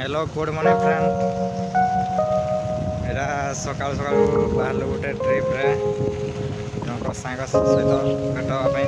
hello good morning friend era सकाल सकाल बाहर गोटे ट्रिप रे जन सांग सहित भेट हाँपाई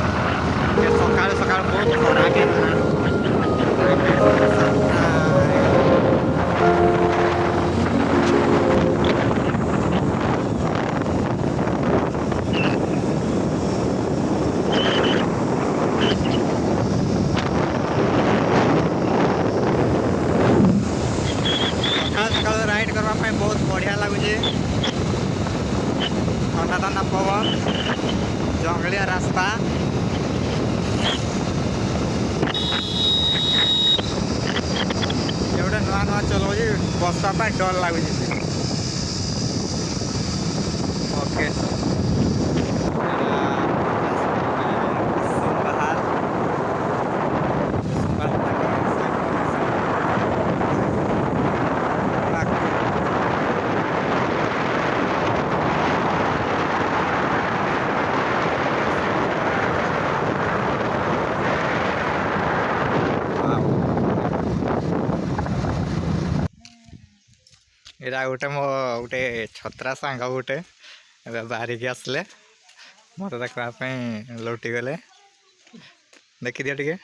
सकाल सकाल बहुत खरा के सकाल राइड करने बहुत बढ़िया लगुच ठंडा ठंडा पवन जंगलिया रास्ता गोटे नुआ नुआ चलाऊँ बसवा डर लगुच ओके एरा गोटे मो गोटे छत्रा सांग गोटे बाहरिकी आसले मत देखा लौटी गले देखी दिया टिके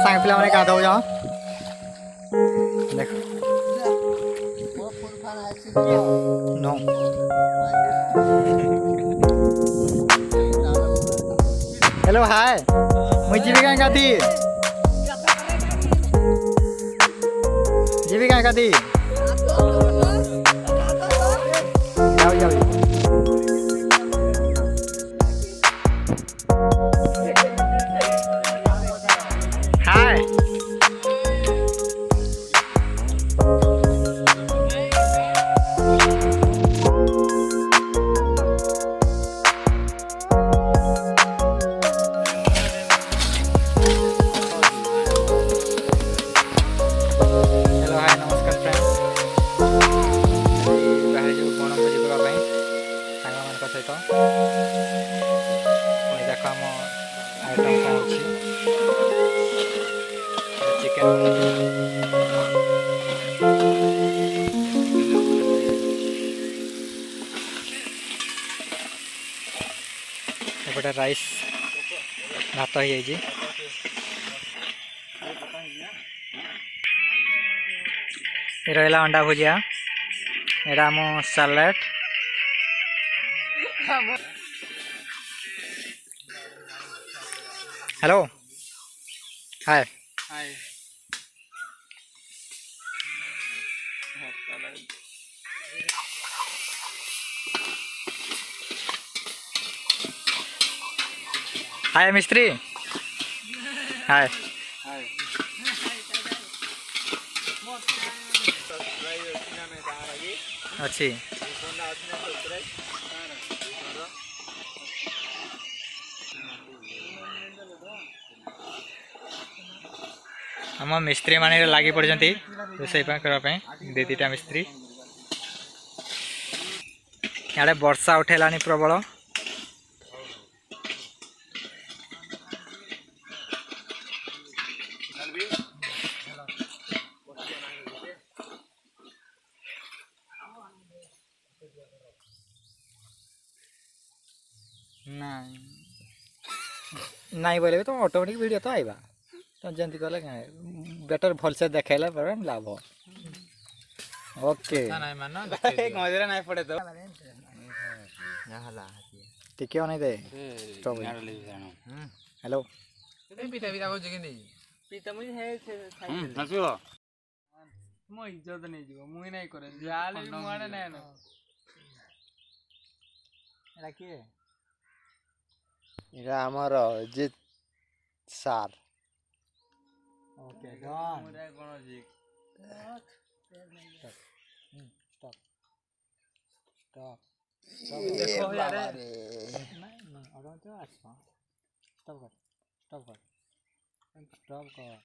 सांग पिला मैंने गाधो जाओ देख नो हेलो हाय मुझे जीविका गाती जाओ जाओ हाय सहित देख आम आइटम कौन चिकेन एपटे राइस भात हो रहा अंडा भुजिया एरा आम सालाड हेलो हाय हाय हाय मिस्त्री हाय अच्छी आम मिस्त्री मान लगी पड़े रोसई करने दे दीटा मिस्त्री इे वर्षा उठेलानी प्रबल नहीं नहीं बोले तो ऑटोमेटिक वीडियो तो आइबा तो जंती कले बेटर भल से देखेला पर लाभ ओके नहीं मानो एक मजरा नहीं पड़े तो टिके नहीं दे स्टॉप हेलो पिता पिता को जगह नहीं पिता मुझे है हंसो मो इज्जत नहीं जीव मुई नहीं करे जाले भी मुआडे नहीं न एला के এটা আমার জিত স্যার ओके डन मुरे गणजिक स्टॉप स्टॉप देखो यार नहीं नहीं अगर तो अच्छा स्टॉप कर स्टॉप कर स्टॉप कर